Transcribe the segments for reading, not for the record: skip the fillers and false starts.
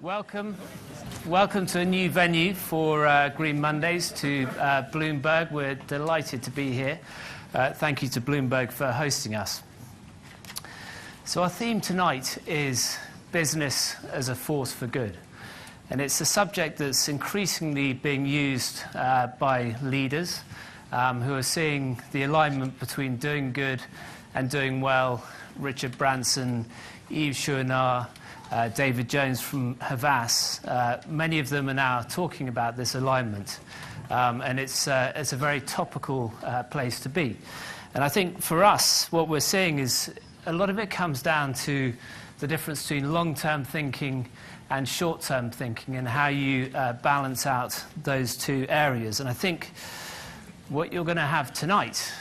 Welcome to a new venue for Green Mondays, to Bloomberg. We're delighted to be here. Thank you to Bloomberg for hosting us. So our theme tonight is business as a force for good. And it's a subject that's increasingly being used by leaders who are seeing the alignment between doing good and doing well. Richard Branson, Yves Chouinard, David Jones from Havas, many of them are now talking about this alignment. And it's a very topical place to be. And I think for us, what we're seeing is a lot of it comes down to the difference between long-term thinking and short-term thinking and how you balance out those two areas. And I think what you're going to have tonight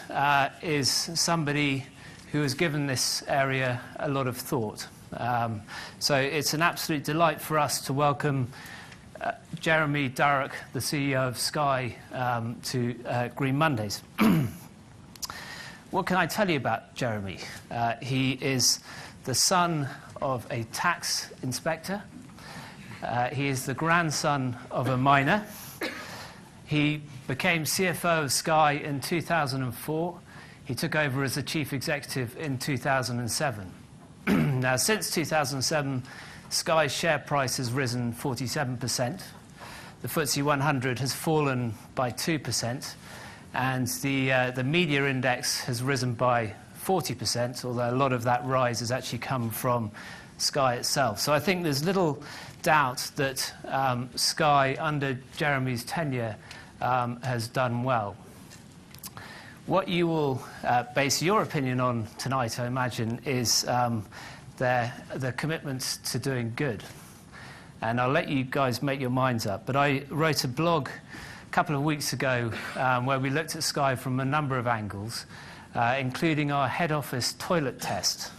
is somebody who has given this area a lot of thought. So it's an absolute delight for us to welcome Jeremy Darroch, the CEO of Sky, to Green Mondays. What can I tell you about Jeremy? He is the son of a tax inspector. He is the grandson of a miner. He became CFO of Sky in 2004. He took over as the chief executive in 2007. Now, since 2007, Sky's share price has risen 47%. The FTSE 100 has fallen by 2%. And the media index has risen by 40%, although a lot of that rise has actually come from Sky itself. So I think there's little doubt that Sky, under Jeremy's tenure, has done well. What you will base your opinion on tonight, I imagine, is the commitment to doing good. And I'll let you guys make your minds up. But I wrote a blog a couple of weeks ago where we looked at Sky from a number of angles, including our head office toilet test.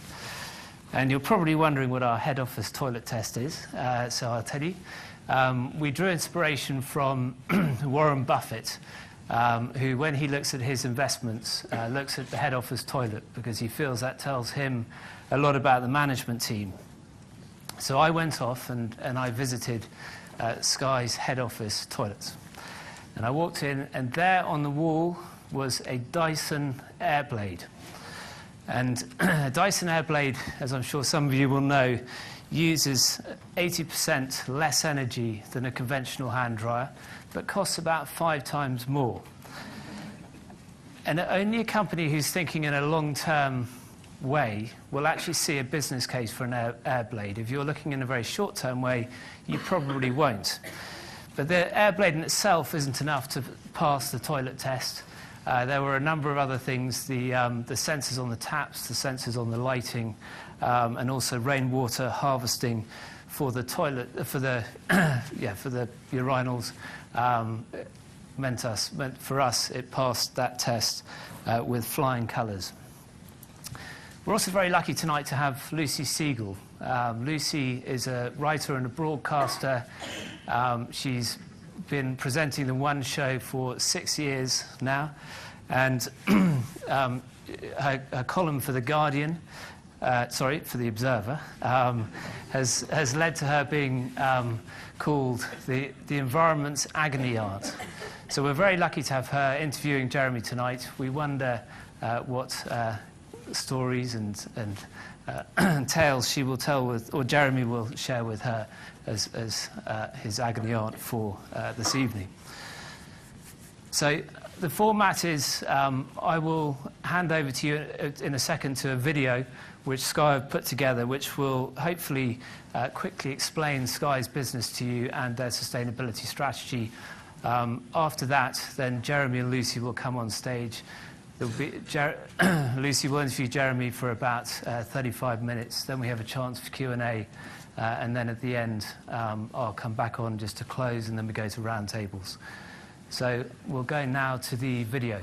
And you're probably wondering what our head office toilet test is, so I'll tell you. We drew inspiration from Warren Buffett, who, when he looks at his investments, looks at the head office toilet because he feels that tells him a lot about the management team. So I went off and I visited Sky's head office toilets. And I walked in, and there on the wall was a Dyson Airblade. And a Dyson Airblade, as I'm sure some of you will know, uses 80% less energy than a conventional hand dryer, but costs about 5 times more. And only a company who's thinking in a long-term way will actually see a business case for an Airblade. If you're looking in a very short-term way, you probably won't. But the Airblade in itself isn't enough to pass the toilet test. There were a number of other things, the sensors on the taps, the sensors on the lighting, and also rainwater harvesting for the toilet, for the urinals. Meant for us, it passed that test with flying colours. We're also very lucky tonight to have Lucy Siegel. Lucy is a writer and a broadcaster. She's been presenting the One Show for 6 years now, and her column for The Guardian, for The Observer, has led to her being called the environment's agony aunt. So we're very lucky to have her interviewing Jeremy tonight. We wonder what stories and tales she will tell with, or Jeremy will share with her as his agony aunt for this evening. So the format is I will hand over to you in a second to a video which Sky have put together, which will hopefully quickly explain Sky's business to you and their sustainability strategy. After that, then Jeremy and Lucy will come on stage. Lucy will interview Jeremy for about 35 minutes. Then we have a chance for Q&A. And then at the end, I'll come back on just to close, and then we go to round tables. So we'll go now to the video.